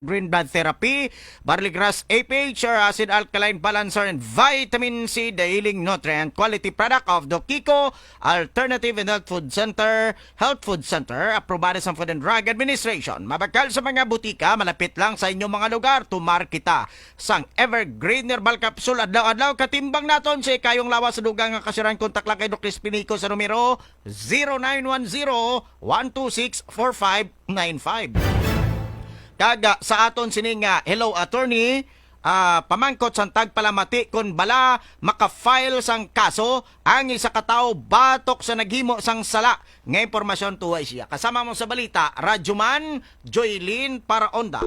Green blood therapy, barley grass APH or acid alkaline balancer and vitamin C, the healing nutrient quality product of Dokiko Alternative and Health Food Center, aprobado sa Food and Drug Administration. Mabakal sa mga butika, malapit lang sa inyong mga lugar, tumarkita sang Evergreen Herbal Capsule. Adlaw-adlaw katimbang naton sa kayong lawas sa dugang nga kasiran. Kontak lang kay Dr. Spinico sa numero 0910-126-4595. Kaga sa aton sining hello attorney, pamangkot sang tagpalamati kon bala maka-file sang kaso ang isa ka tawo batok sa naghimo sang sala. Nga impormasyon tuwa siya. Kasama mo sa balita, Radyoman Joylyn Paraonda.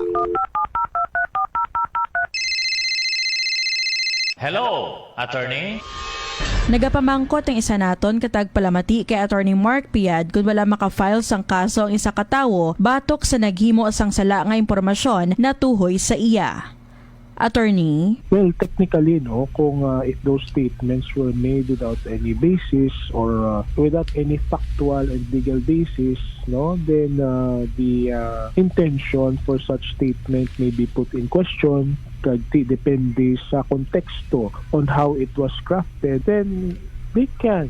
Hello, attorney. Nagapamangkot ang isa naton katag palamati kay Attorney Mark Piad kung wala makafile sang kaso ang isa katawo batok sa naghimo sang sala nga impormasyon na tuhoy sa iya. Attorney? Well, technically, no, kung if those statements were made without any basis or without any factual and legal basis, no, then the intention for such statement may be put in question. Depende sa konteksto on how it was crafted, then they can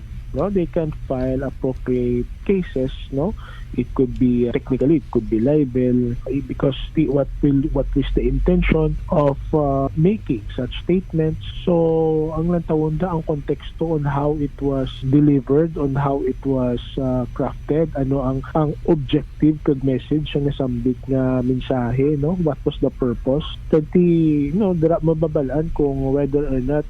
file appropriate cases, no. It could be technically it could be libel because what is the intention of making such statements. So ang lantawon ang konteksto on how it was delivered, on how it was crafted, ano ang objective kag message ang nasambit nga mensahe, no, what was the purpose. Kadi dira mababalaan kung whether or not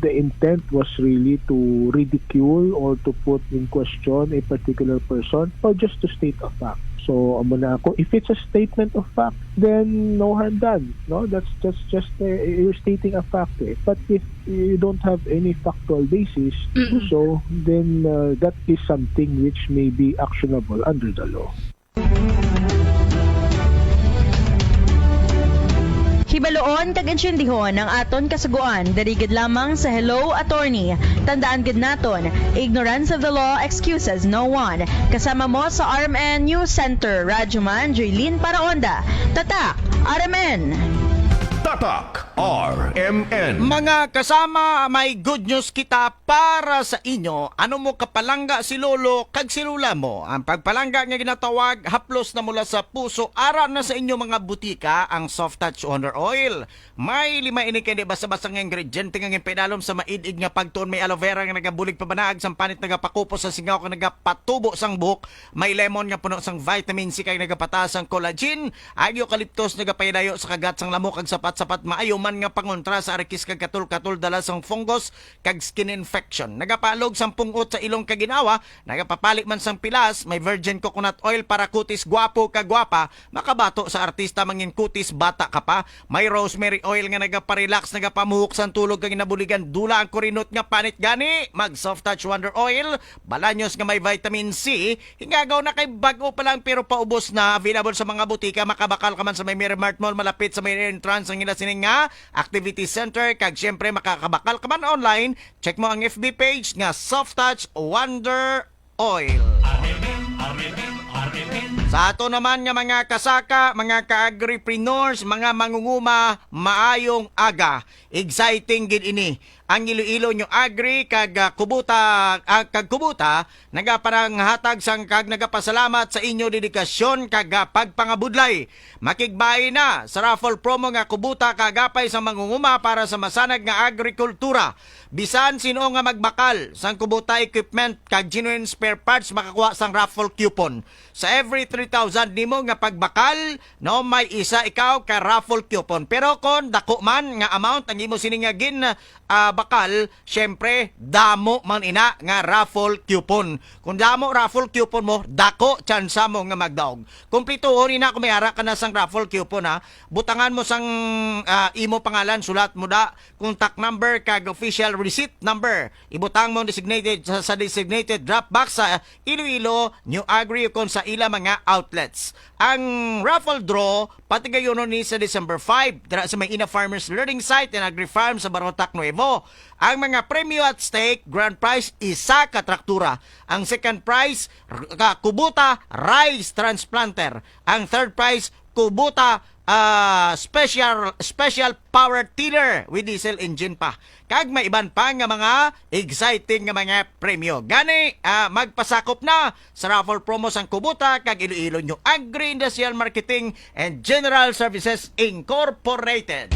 the intent was really to ridicule or to put in question a particular person or just to state a fact. So, amo na ako, if it's a statement of fact, then no harm done. No, that's just you're stating a fact. But if you don't have any factual basis to do so, then that is something which may be actionable under the law. Hibaloon kag insyendihon ang aton kasuguan darigid lamang sa Hello Attorney. Tandaan gid naton, ignorance of the law excuses no one. Kasama mo sa RMN News Center, Radyoman Joylyn Paraonda. Tatak, RMN! Tatak RMN. Mga kasama, may good news kita para sa inyo. Ano mo kapalangga si lolo kag si lula mo? Ang pagpalangga nga ginatawag haplos na mula sa puso, ara na sa inyo mga butika ang Soft Touch Wonder Oil. May 5 ini kay basta-basta nga ingrediente nga pedalom sa maid-id nga pagtuon. May aloe vera nga nagabulig pabanaag sang panit nagapakupos sa singaw kag nagapatubo sang buhok. May lemon nga puno sang vitamin C kay nagapataas sang collagen. Ay eucalyptus nagapahidayo sa kagat sang lamok kag sapat maayo man nga pangontra sa arikis kag katul-katul dala sang fungus kag skin infection. Nagapalog sang pungot sa ilong kag ginawa, nagapapalit man sang pilas, may virgin coconut oil para kutis gwapo kag gwapa, makabato sa artista mangin kutis bata ka pa. May rosemary oil nga nagaparelax, nagapamuhok sang tulog kag inabuligan dula ang kurinot nga panit gani. Mag Soft Touch Wonder Oil, balanyos nga may vitamin C, hingagaw na kay bago pa lang pero paubos na, available sa mga butika. Makabakal ka man sa may Miramart Mall malapit sa may entrance ang sining nga activity center, kag syempre makakabakal ka man online. Check mo ang FB page nga Soft Touch Wonder Oil. Sa ato naman nga mga kasaka, mga ka-agripreneurs, mga mangunguma, maayong aga. Exciting gid ini. Ang Iloilo nyo agri kag kubuta nagaparang hatag sang kag nagapasalamat sa inyo dedikasyon kag pagpangabudlay. Makigbay na sa raffle promo nga kubuta kagapay sa mangunguma para sa masanag nga agrikultura. Bisan sino nga magbakal sang kubuta equipment kag genuine spare parts makakuha sang raffle coupon. Sa every 3,000 nimo nga pagbakal, no, may isa ikaw ka raffle coupon. Pero kon dako man nga amount ang imo sining nga bakal, syempre damo man ina nga raffle coupon. Kung damo raffle coupon mo, dako tsansa mo nga magdaog. Kumplituhon ina kung may ara ka na sang raffle coupon ha. Butangan mo sang imo pangalan, sulat mo da contact number kag official receipt number. Ibutang mo sa designated drop box sa Iloilo New Agri kon sa ila mga outlets. Ang raffle draw patigayon ni sa December 5 dira sa may Ina Farmers Learning Site and Agri Farm sa Barotac Nuevo. Ang mga premyo at stake, grand prize, isa ka traktura. Ang second prize, Kubota Rice Transplanter. Ang third prize, Kubota special power tiller with diesel engine pa. Kag may iban pa nga mga exciting nga mga premyo. Gani, magpasakop na sa raffle promo sang Kubuta kag Iloilo New Agri-Industrial Marketing and General Services Incorporated.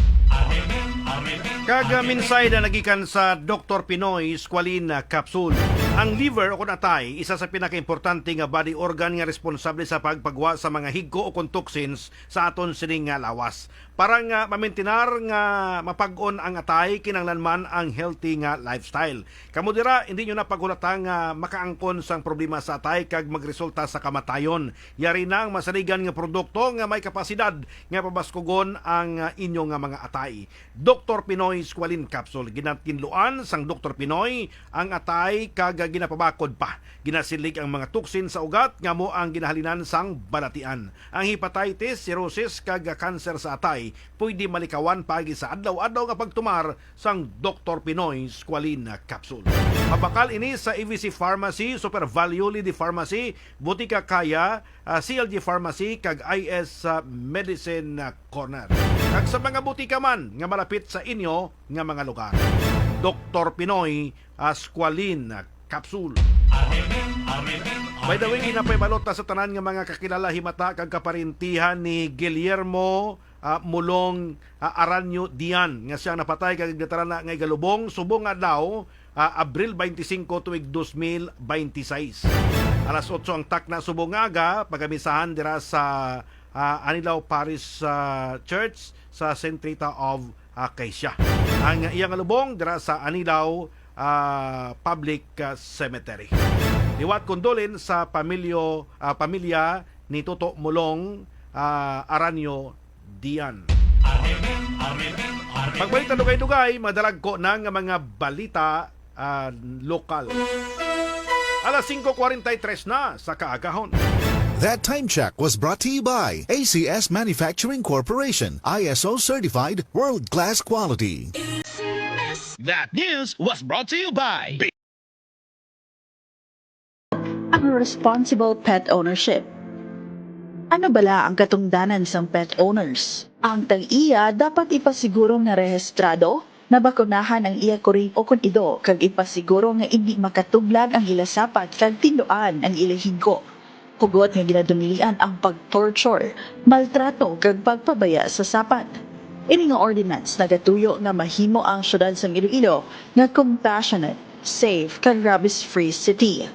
Kagaminsay na nagikan sa Dr. Pinoy Squalene Capsule. Ang liver o kunatay, isa sa pinakaimportante nga body organ nga responsable sa pagpagwa sa mga higko o toxins sa aton sining nga lawas. Para nga mamintinar nga mapag-on ang atay, kinanglanman ang healthy nga lifestyle. Kamudira, hindi nyo na paghulata nga makaangkon sang problema sa atay kag magresulta sa kamatayon. Yari na ang masaligan nga produkto nga may kapasidad nga pabaskugon ang inyo nga mga atay. Dr. Pinoy Squalene Capsule. Ginatinluan sang Dr. Pinoy ang atay kag ginapabakod pa. Ginasilig ang mga tuksin sa ugat nga mo ang ginahalinan sang balatian. Ang hepatitis, cirrhosis kag cancer sa atay pwede malikawan pagi sa adlaw-adlaw nga pagtumar sang Dr. Pinoy Squalene Capsule. Mabakal ini sa EVC Pharmacy, Super Value Lady Pharmacy, Butika Kaya, CLG Pharmacy kag IS Medicine Corner. Kag sa mga butika man nga malapit sa inyo nga mga lugar. Dr. Pinoy Squalene Capsule. By the way, ginapay balot na sa tanan nga mga kakilala himata kag kaparintihan ni Guillermo Mulong Aranyo Dian nga siyang napatay kag natarana nga igalubong subong adlaw Abril 25 tuig 2026. Alas 8 ang takna subong aga pagamisahan dira sa Anilao Parish Church sa St. Rita of Casia. Ang iyang lubong dira sa Anilao Public Cemetery. Liwat kondolin sa pamilya ni Toto Mulong Aranyo Dian. Pagbalik na dugay-dugay, madalag ko na nga mga balita lokal. Alas 5:43 na sa kaagahon. That time check was brought to you by ACS Manufacturing Corporation, ISO certified world-class quality. That news was brought to you by Ang responsible pet ownership. Ano bala ang katungdanan sa pet owners? Ang tag-iya dapat ipasiguro nga rehistrado na bakunahan ang iya kuri o kunido kag ipasiguro nga hindi makatublag ang ila sapat kag tinduan ang ila hingko. Hugot nga ginadumilian ang pag-torture, maltrato kag pagpabaya sa sapat. Ini nga ordinance nagatuyo nga mahimo ang syudad sa Iloilo nga compassionate, safe kag rabies-free city.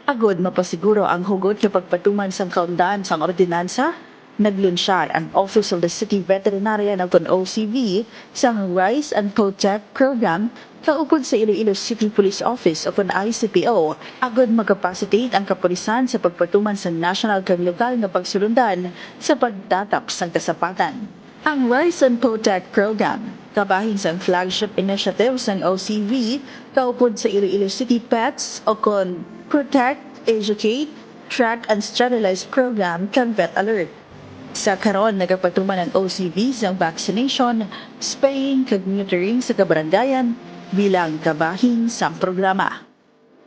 Agod mapasiguro ang hugot nga pagpatuman sang kaundaan sang ordinansa, naglunsad ang Office of the City Veterinarian of OCV sa Rise and Protect Program kaupod sa Iloilo City Police Office o ICPO. Agod magapacitate ang kapulisan sa pagpatuman sa national kag lokal nga pagsulundan sa pagtatap sang kasapatan. Ang Rise and Protect Program, kabahin sa flagship initiative ng OCV, kaupod sa Iloilo City Pets o kon Protect, Educate, Track and Sterilize Program kag Vet Alert. Sa karon nagapatuman ang OCV sa vaccination, spaying kag neutering sa kabarangayan bilang kabahin sa programa.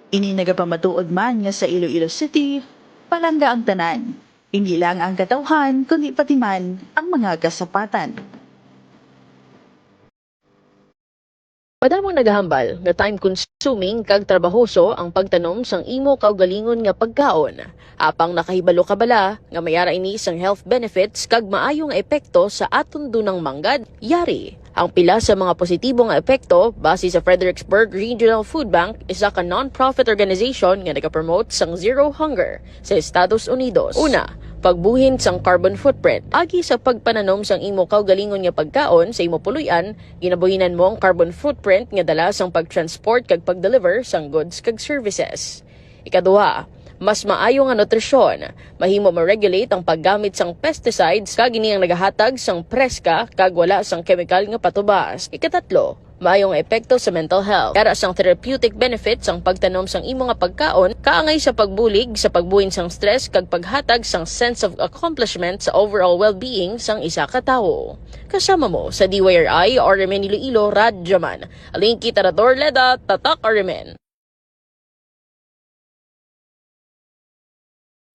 Ini nagapamatuod man nga sa Iloilo City, palangga ang tanan. Hindi lang ang katawhan, kundi pati man ang mga kasapatan. Madamong nagahambal nga time-consuming kag trabahoso ang pagtanom sang imo kaugalingon nga pagkaon. Apang nakahibalo ka bala nga mayara ini sang health benefits kag maayong epekto sa aton dunang manggad, yari. Ang pila sa mga positibo nga epekto base sa Fredericksburg Regional Food Bank, isa ka non-profit organization nga nagapromote sang zero hunger sa Estados Unidos. Una, pagbuhin sang carbon footprint. Agi sa pagpananom sang imo kaugalingon nga pagkaon sa imo puluyan, ginabuhinan mo ang carbon footprint nga dala sang pagtransport kag pagdeliver sang goods kag services. Ikaduha, mas maayo nga nutrisyon. Mahimo ma-regulate ang paggamit sang pesticides kag ini ang nagahatag sang preska kag wala sang chemical nga patubas. Ikatatlo, maayong epekto sa mental health. Kara sang therapeutic benefits ang pagtanom sang imo nga pagkaon kaangay sa pagbulig sa pagbuhin sang stress kag paghatag sang sense of accomplishment sa overall well-being sang isa ka tawo. Kasama mo sa DYRI Ormen Iloilo Radyaman. Aling kita na Leda, Tatak Ormen.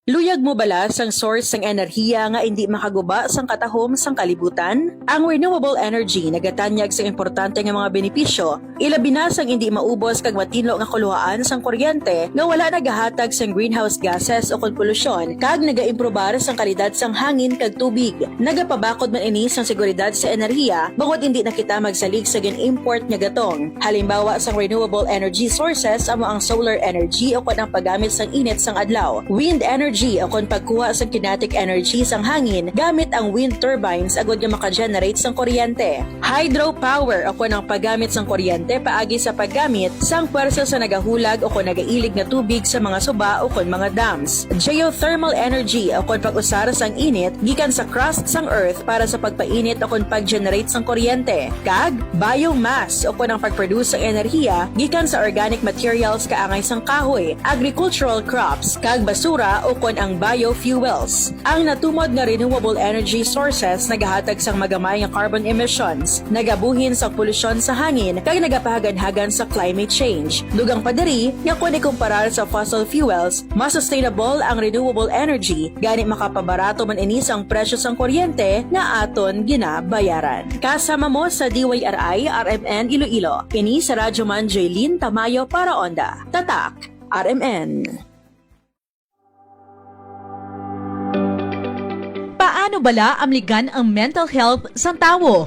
Luyag mo bala sang source sang enerhiya nga hindi makaguba sang katahom sang kalibutan? Ang renewable energy nagatanyag sa importante nga mga benepisyo, ilabi na sang hindi maubos kag matinlo nga kuluhaan sang kuryente nga wala nagahatag sang greenhouse gases o polusyon kag nagaimprobar sang kalidad sang hangin kag tubig. Nagapabakod man ini sang seguridad sa enerhiya bangod hindi na kita magsalig sa gin-import nga gatong. Halimbawa sang renewable energy sources amo ang solar energy o kun ang paggamit sang init sang adlaw, wind energy o kon pagkuha sa kinetic energy sang hangin gamit ang wind turbines agod nga maka-generate sang kuryente. Hydropower o kon ang paggamit sang kuryente paagi sa paggamit sang pwersa sa nagahulag o kon nagailig nga tubig sa mga suba o kon mga dams. Geothermal energy o kon pag-usar sang init gikan sa crust sang earth para sa pagpainit o kon pag-generate sang kuryente. Kag biomass o kon ang pag-produce sang enerhiya gikan sa organic materials kaangay sang kahoy, agricultural crops kag basura o kon ang biofuels. Ang natumod nga renewable energy sources nagahatag sang magamay nga carbon emissions, nagabuhin sa polusyon sa hangin kag nagapahagan-hagan sa climate change. Dugang padiri nga kun ikumparar sa fossil fuels, mas sustainable ang renewable energy gani makapabarato man ini sang presyo sang kuryente nga aton ginabayaran. Kasama mo sa DYRI RMN Iloilo. Ini sa Radyo Man Jaylin Tamayo para Onda. Tatak RMN. Paano bala amligan ang mental health sang tawo?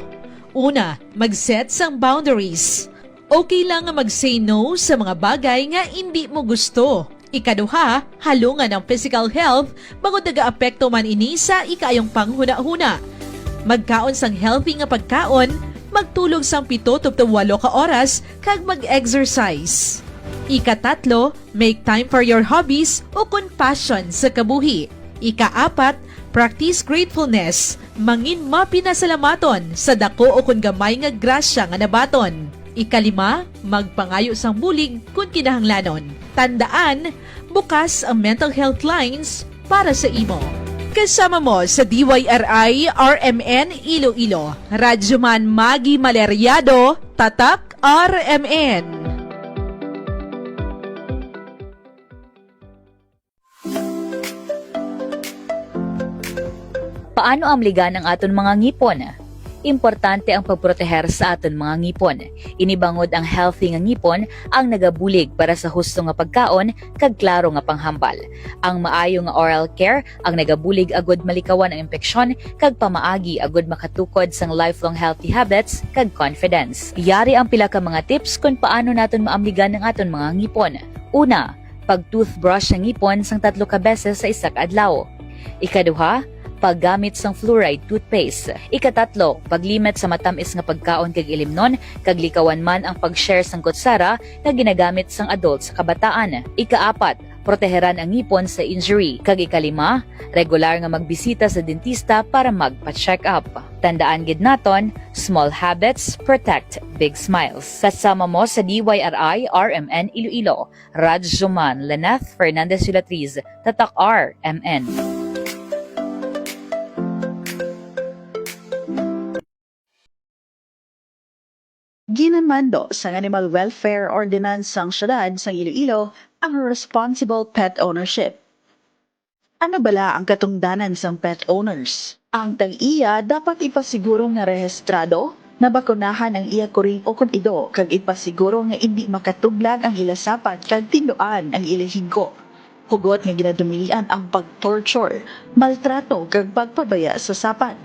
Una, mag-set sang boundaries. Okay lang nga mag-say no sa mga bagay nga hindi mo gusto. Ikaduha, halungan ang physical health bangod nagaapekto man ini sa ikayong panghuna-huna. Magkaon sang healthy nga pagkaon, magtulog sang 7 to 8 ka oras kag mag-exercise. Ikatatlo, make time for your hobbies o kun passion sa kabuhi. Ikaapat, practice gratefulness, mangin mapinasalamaton sa dako o kun gamay nga grasya nga nabaton. Ikalima, magpangayo sang bulig kun kinahanglanon. Tandaan, bukas ang mental health lines para sa imo. Kasama mo sa DYRI RMN Iloilo, Radyo Man Magi Maleryado, Tatak RMN. Paano amligan ang aton mga ngipon? Importante ang pagproteher sa aton mga ngipon. Inibangod ang healthy nga ngipon ang nagabulig para sa husto nga pagkaon kag klaro nga panghambal. Ang maayo nga oral care ang nagabulig agod malikawan ang impeksyon kag pamaagi agod makatukod sang lifelong healthy habits kag confidence. Yari ang pila ka mga tips kung paano naton maamligan ang aton mga ngipon. Una, pag-toothbrush ang ngipon sang 3 ka beses sa isa ka adlaw. Ikaduha, paggamit sang fluoride toothpaste. Ikatatlo, paglimit sa matamis nga pagkaon kag ilimnon, kag likawan man ang pag-share sang kutsara nga ginagamit sang adult sa kabataan. Ikaapat, proteheran ang ngipon sa injury. Kag ikalima, regular nga magbisita sa dentista para magpa-check up. Tandaan gid naton, small habits protect big smiles. Kasama mo sa DYRI RMN Iloilo, Radyo Man Leneth Fernandez Sulatriz, Tatak RMN. Ginamando sa Animal Welfare Ordinance sang syudad sang Iloilo ang responsible pet ownership. Ano bala ang katungdanan sang pet owners? Ang tag-iya dapat ipasiguro nga rehistrado na bakunahan ang iya kuring o ido kag ipasiguro nga hindi makatublag ang ila sapat kag tinduan ang ila higko. Hugot nga ginadumilian ang pag-torture, maltrato kag pagpabaya sa sapat.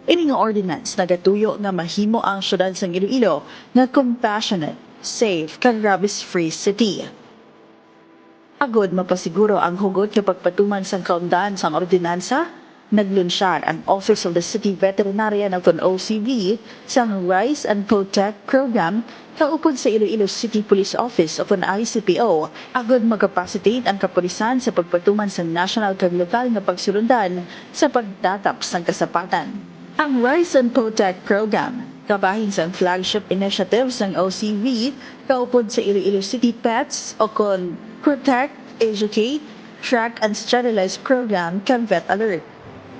Ini nga ordinance nagatuyo nga mahimo ang syudad sang Iloilo nga compassionate, safe, kag rabies-free city. Agod mapasiguro ang hugot nga pagpatuman sang kaundaan sang ordinansa, naglunsad ang Office of the City Veterinarian of an OCV sang Rise and Protect Program kaupod sa Iloilo City Police Office of an ICPO agod magapacitate ang kapulisan sa pagpatuman sa national kag lokal nga pagsulundan sa pagtatap sang kasapatan. Ang Rise and Protect Program, kabahin sa flagship initiatives ng OCV, kaupod sa Iloilo City Pets o kon Protect, Educate, Track and Sterilize Program kag Vet Alert.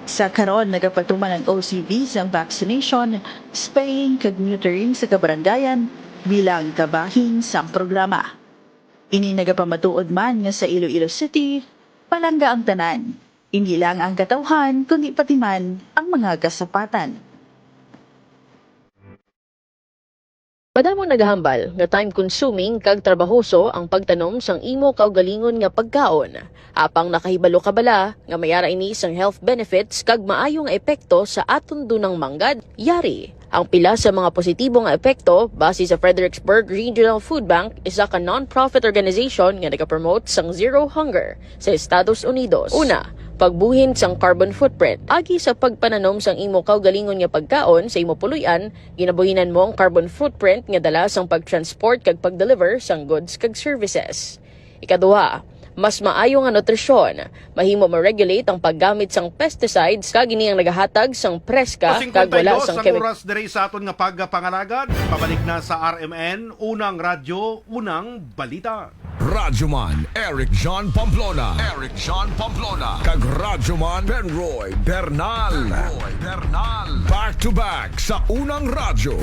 Sa karon nagapatuman ang OCV sa vaccination, spaying kag neutering sa kabarangayan bilang kabahin sa programa. Ini nagapamatuod man nga sa Iloilo City, Palangga ang tanan. Hindi lang ang katawhan, kundi pati man ang mga kasapatan. Madamong nagahambal nga time-consuming kag trabahoso ang pagtanom sang imo kaugalingon nga pagkaon. Apang nakahibalo ka bala nga mayara ini sang health benefits kag maayong epekto sa aton dunang manggad, yari. Ang pila sa mga positibo nga epekto base sa Fredericksburg Regional Food Bank, isa ka non-profit organization nga nagapromote sang zero hunger sa Estados Unidos. Una, pagbuhin sang carbon footprint. Agi sa pagpananom sang imo kaugalingon nga pagkaon sa imo puluyan, ginabuhinan mo ang carbon footprint nga dala sang pagtransport kag pagdeliver sang goods kag services. Ikaduha, mas maayo nga nutrisyon. Mahimo ma-regulate ang paggamit sang pesticides kag ini ang nagahatag sang preska kag wala sang ang oras diri sa aton nga pagpangalagad. Pabalik na sa RMN, unang radyo, unang balita. Radyoman Eric John Pamplona. Eric John Pamplona. Kag Radyoman Penroy Bernal. Back to back sa unang radyo.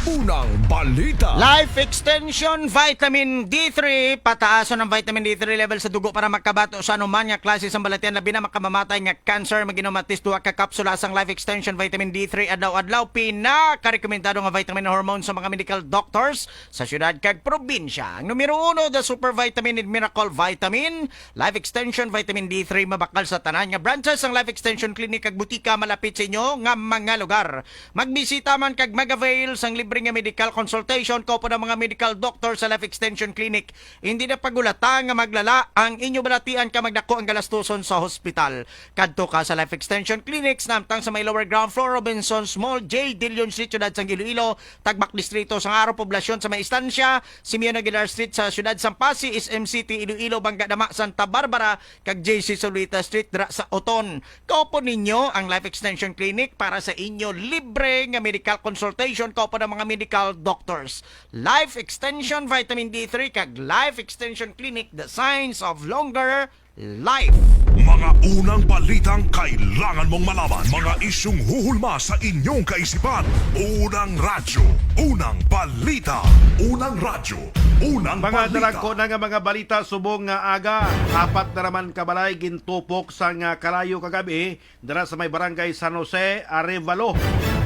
Unang balita. Life Extension Vitamin D3. Pataason ang vitamin D3 level sa dugo para makabato sa anuman nga klase sa balatian labi na makamamatay nga cancer. Maginumatis duha ka kapsula sang Life Extension Vitamin D3 adlaw-adlaw. Pinaka-rekomendado nga vitamin and hormone sa mga medical doctors sa syudad kag probinsya. Ang numero 1, the Super Vitamin and Miracle Vitamin. Life Extension Vitamin D3 mabakal sa tanan nga branches ang Life Extension Clinic kag butika malapit sa inyo nga mga lugar. Magbisita man kag mag-avail sang libre nga medical consultation ko po ng mga medical doctor sa Life Extension Clinic. Hindi na pagulata nga maglala ang inyo balatian ka magdako ang galastuson sa hospital. Kadto ka sa Life Extension Clinics namtang sa may lower ground floor Robinsons Mall, J. Dillon Street, syudad sang Iloilo, Tagbak Distrito sang Araw Poblasyon sa may istansya, Simeon Aguilar Street sa syudad sang Pasig, SM City, Iloilo, Bangga Dama, Santa Barbara, kag JC Solita Street dra sa Oton. Kaupo ninyo ang Life Extension Clinic para sa inyo libre nga medical consultation kaupo ng mga medical doctors. Life Extension Vitamin D3 kag Life Extension Clinic, the signs of longer life. Mga unang balitang kailangan mong malaman. Mga isyung huhulma sa inyong kaisipan. Unang radyo. Unang balita. Unang radyo. Unang Mga balita. dalagko na nga mga balita subong nga aga. Apat na raman kabalay gintupok sa nga kalayo kagabi dara sa may barangay San Jose, Arevalo.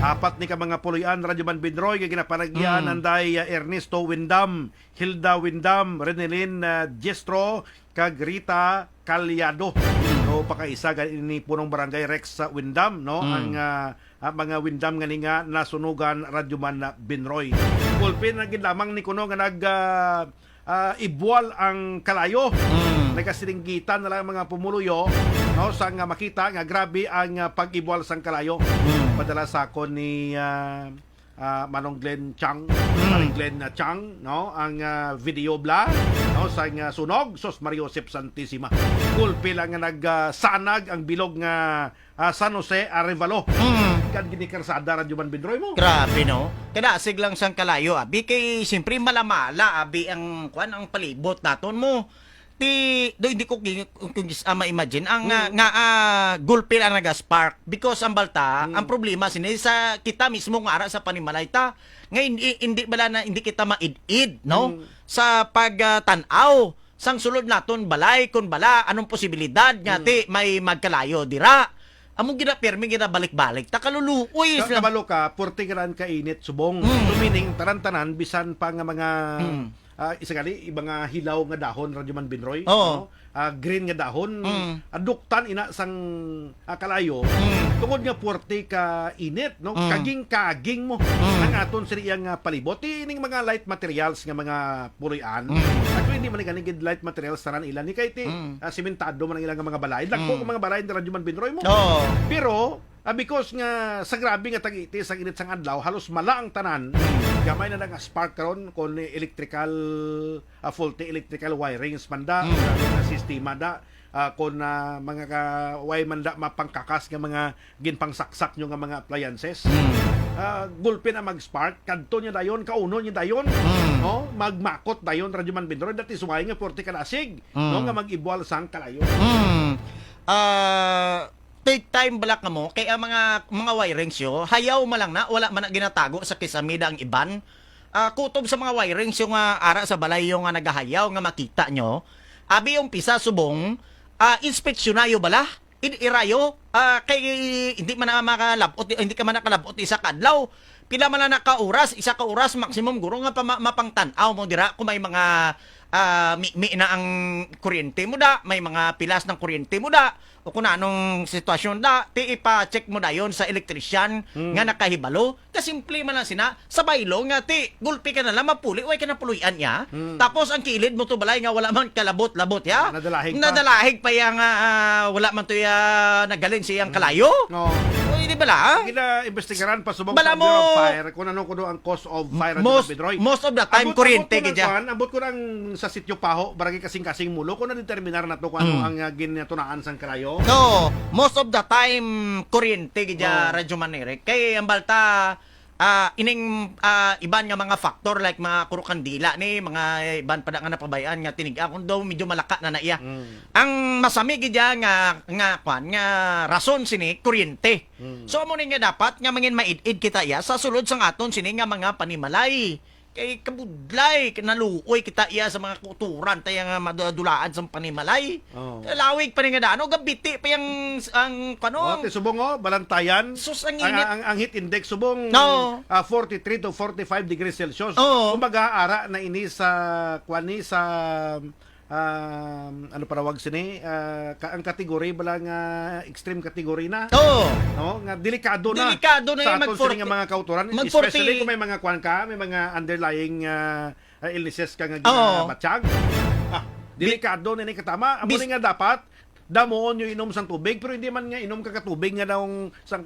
Apat ni ka mga puloyan Radyoman Bidroy nga ginapanagyan anday Ernesto Windam, Hilda Windam, Renelin Diestro, kag Rita Calyado. No, pakaisa ni punong barangay Rex sa Windam, no? Ang mga Windam nga nga nasunugan Radyoman na Binroy. Kulpin na lamang ni kuno nga nag ibual ang kalayo. Nagasiringgitan na lang mga pumuluyo, no, sa nga makita nga grabe ang pag-ibual sang kalayo. Padala sa ako ni Manong Glenn Chang, Glenn Chang, no, ang video bla, no, sa nga sunog sos Mario Josep Santissima. Kulpi lang nga nagsanag ang bilog nga San Jose Arevalo. Kan ginikarsada Radyoman Bidroy mo. Grabe no. Kadasig lang sang kalayo abi kay siyempre malamala abi ang kuan ang palibot naton mo. Hindi ko ma-imagine ang gulpil ang nagaspark because ang balta ang problema sini sa kita mismo nga ara sa panimalayta nga hindi kita maid-id no sa pagtanaw sang sulod naton balay kun bala anong posibilidad nga ti may magkalayo dira. Among permi balik-balik takaluluoy kabalo ka portigaran ka init subong tumining taran-tanan bisan pa nga mga isakali ibang hilaw nga dahon Radyoman Binroy, no? Green nga dahon aduktan ina sang kalayo tungod nga puwerte ka init, no? Kaging mo ang aton siriyang palibot ining mga light materials nga mga puloy-an. Actually hindi man ganigid light materials tanan ilan ni kay ti simentado man ang ilang mga balay dagko mga balay ni Radyoman Binroy mo. Pero because nga sa grabe nga tag-iti sa init sang adlaw halos mala ang tanan. Gamay na nga spark karon kon electrical faulty electrical wirings manda nga sistema da kon mga way manda mapangkakas nga mga ginpangsaksak nyo nga mga appliances. Gulpin na mag-spark kadto nya dayon kauno nya dayon, no, magmakot dayon Radyoman Bidroy dati sumay nga porte kalasig, no, nga mag-ibual sang kalayo. Take time balak mo kay ang mga wirings yo hayaw man lang na wala man na ginatago sa kisamida ang iban. Kutob sa mga wirings yung ara sa balay yung nagahayaw nga makita nyo abi yung pisa subong inspeksyonayo bala irayo kay hindi man na makalabot, hindi ka man nakalabot isa ka adlaw, pila man na nakauras, isa ka oras maximum guro nga mapangtan-aw mo dira kung may mga mi na ang kuryente mo da, may mga pilas ng kuryente mo da, o kung anong sitwasyon da, ti ipa-check mo da yon sa elektrisyan nga nakahibalo. Kasimple man lang sina, sa baylo nga ti, gulpi ka na lang, mapuli, way ka na puluyan ya. Tapos ang kilid mo to balay nga wala man kalabot-labot ya. Nadalahig pa yang wala man to ya nagaling siyang kalayo. No. Uy, di bala? Investigaran pa subong Bala sa Bureau mo- of Fire kung ano kuno ang cause of fire Most of the time, kuryente gidya. Abot ko nang sa sitio Paho, barangay kasing-kasing mulo, kung na-determinar na to kung ano ang ginatunaan sang kalayo. No, most of the time kuryente gidya Radyo Manere. Kay ang balta ining iban nga mga factor like mga kurukandila ni mga iban pa nga napabayaan nga tinig kung daw medyo malaka na naiya. Ang masami gidya nga rason sini kuryente. So amo ni nga dapat nga mangin maid-id kita iya sa sulod sang aton sini nga mga panimalay. Kay kabudlay, naluoy kita iya sa mga kuturan tayo nga madulaan sa panimalay. Lawig pa rin nga daan. Gabiti pa yung ang kanong. Subong balantayan. Sus, ang init. Ang heat index subong No. 43 to 45 degrees Celsius. Oo. Kumbaga ara na ini sa ano parawag sini ang kategory bala nga extreme category na. Oo. No, nga delikado na. Delikado na sa yung aton sini nga mga kauturan, especially kung may mga kwan ka, may mga underlying illnesses ka nga ginabatsyag. Delikado na ni katama. Amo ni nga dapat damoon yung inom sang tubig, pero hindi man nga inom ka katubig nga daw sang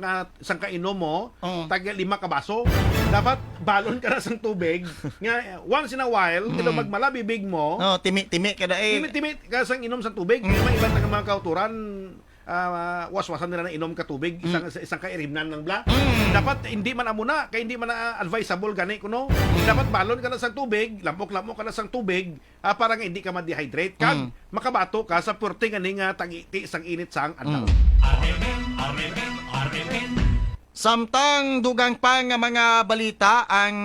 kainom mo, taga 5 ka baso. Dapat balon ka na sang tubig nga once in a while, kaya magmala bibig mo. Timi ka da eh. Timi ka sang inom sang tubig. May mga ibang mga kauturan, waswasan nila na inom ka tubig, isang kairimnan ng bla. Dapat hindi man amuna, kaya hindi man advisable gani kuno. Dapat balon ka na sang tubig, lamok-lamok ka na sang tubig, para nga hindi ka ma-dehydrate kag makabato ka sa purti nga nga tagiti sang init sang adlaw. Samtang dugang pa nga mga balita ang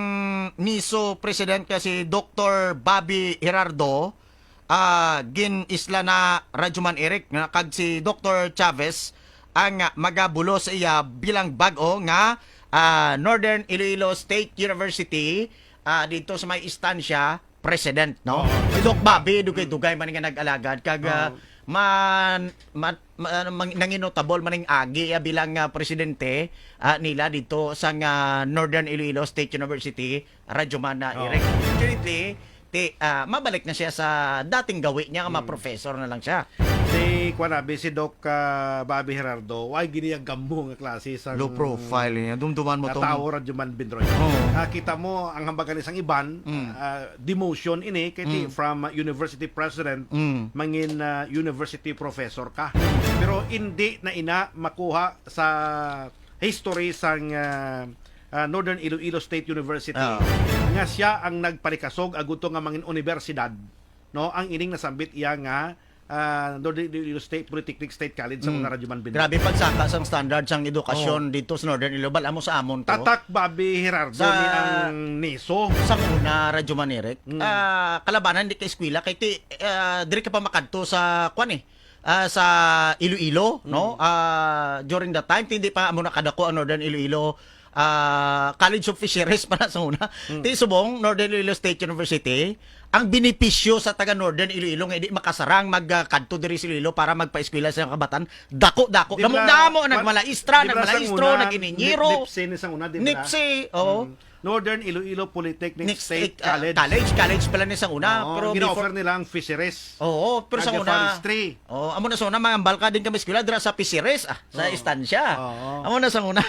NISO President kasi Dr. Bobby Gerardo gin isla na Radyoman Eric nga kag si Dr. Chavez ang magabulo sa iya bilang bag-o nga Northern Iloilo State University dito sa may istansya president, no? Doc Bobby dugay-dugay man nga nag-alagad kag nanginotabol maning agi bilang presidente nila dito sa Northern Iloilo State University Radyoman Eric. Currently mabalik na siya sa dating gawi niya nga professor na lang siya. Si Doc Bobby Gerardo, ay giniyang gambo nga klase sa low profile niya. Dumduman mo tao Radyoman Bindroy. Kita mo ang hambagan isang iban, demotion ini kay from university president mangin university professor ka. Pero hindi na ina makuha sa history sang Northern Iloilo State University nga siya ang nagpalikasog aguto nga mangin universidad, no, ang ining nasambit iya nga Northern Iloilo State Polytechnic State College sa mga Radyoman Bindroy. Grabe pagsaka sang standard sang edukasyon dito sa Northern Iloilo. Amo sa amon to. Tatak Bobby Gerardo ni ang NISO sa una Radyoman Eric. Kalabanan di ka eskwela kay diri ka pa makadto sa sa Iloilo, no? During that time hindi pa amo nakadako ang Northern Iloilo College of Fisheries para sa una. Subong Northern Iloilo State University, ang benepisyo sa taga Northern Iloilo nga hindi makasarang magkadto diri sa Iloilo para magpa-eskwela sa kabatan. Dako. Damo nagmalaistra, nagmalaistro, nag-ininyero. NIPSE, Northern Iloilo Polytechnic State College. College pala ni sa una, pero gina-offer nila ang fisheries. Pero sa una. Forestry. Amo na sa una mga balka din kami eskwela dira sa fisheries sa istansya. Amo na sa una.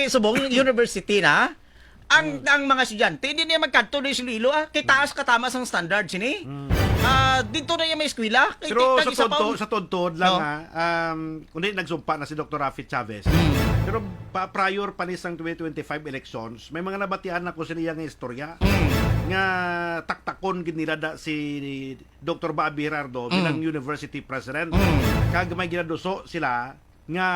Subong university na. Ang mga estudyante hindi niya magkadto ni Iloilo kay taas katama sang standard sini. Dito na yung may eskwela. Pero sa todtod lang kundi nagsumpa na si Dr. Rafi Chavez. Pero prior pa ni sang 2025 elections, may mga nabatian na ko sa niya nga istorya nga taktakon ginilada si Dr. Bobby Gerardo bilang university president. Kag may ginaduso sila nga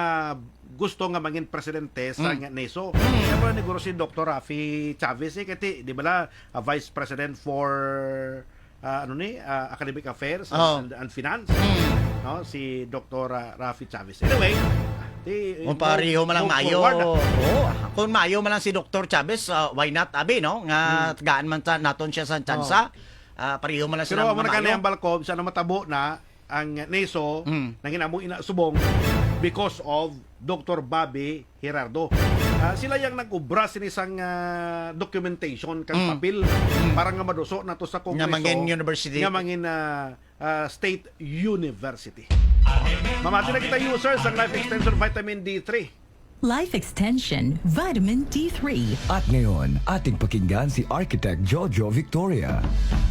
gusto nga mangin presidente sa NISO. Kaya naguro si Dr. Rafi Chavez kati di ba vice president for academic affairs and finance. no, si Dr. Rafi Chavez. Anyway, Kung pareho man lang move maayo. forward na. Oo. Kung maayo man lang si Dr. Chavez, why not abi no? Nga gaan man naton siya sa tsansa. Pareho man lang Pero sila amo na maayo. kanang balkob sa matabo na ang Neso nang hinamo ina subong because of Dr. Bobby Gerardo. Sila yang nag-ubra sin isang documentation kang papel para nga maduso nato sa Kongreso. Nga mangin university. Nga mangin State University. Mamati na kita users ang Life Extension Vitamin D3. Life Extension Vitamin D3. At ngayon, ating pakinggan si Architect Jojo Victoria.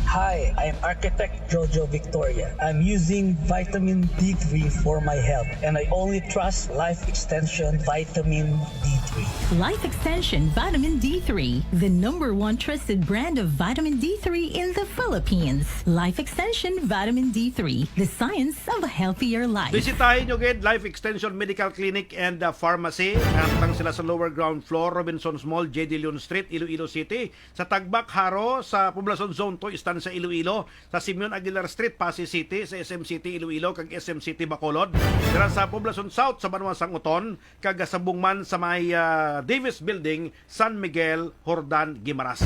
Hi, I'm Architect Jojo Victoria. I'm using vitamin D3 for my health, and I only trust Life Extension Vitamin D3. Life Extension Vitamin D3, the #1 trusted brand of vitamin D3 in the Philippines. Life Extension Vitamin D3, the science of a healthier life. Bisitahin nyo gid Life Extension Medical Clinic and Pharmacy. Natang sila sa lower ground floor, Robinsons Mall, J. De Leon Street, Iloilo City. Sa Tagbak Haro, sa Poblacion Zone 2, Estancia Iloilo. Sa Simeon Aguilar Street, Pasig City. Sa SM City, Iloilo, kag SM City, Bacolod. Dira sa Poblacion South, sa Banwa Sanguton. Kag sa Bungman, sa may Davis Building, San Miguel, Hordan, Guimaras.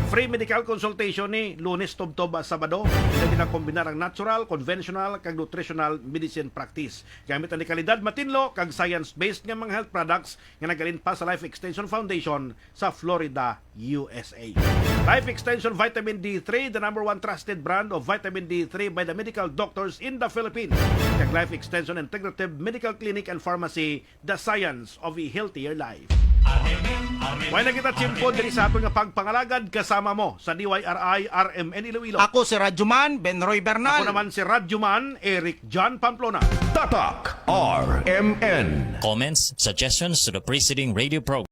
Free medical consultation ni Lunes, Tubtob, Sabado. Pwede na kombinar ang natural, conventional, kag nutritional medicine practice. Gamit ang kalidad matinlo, kag science-based nga mga health products nga nagalin pa sa Life Extension Foundation sa Florida, USA. Life Extension Vitamin D3, the #1 trusted brand of vitamin D3 by the medical doctors in the Philippines. Kag Life Extension Integrative Medical Clinic and Pharmacy, the science of a healthier life. May nakita tiyempo diri sa aton nga pagpangalagad kasama mo sa DYRI RMN Iloilo. Ako si Radyoman Benroy Bernal. Ako naman si Radyoman Eric John Pamplona. Tatak RMN. Comments, suggestions to the preceding radio program.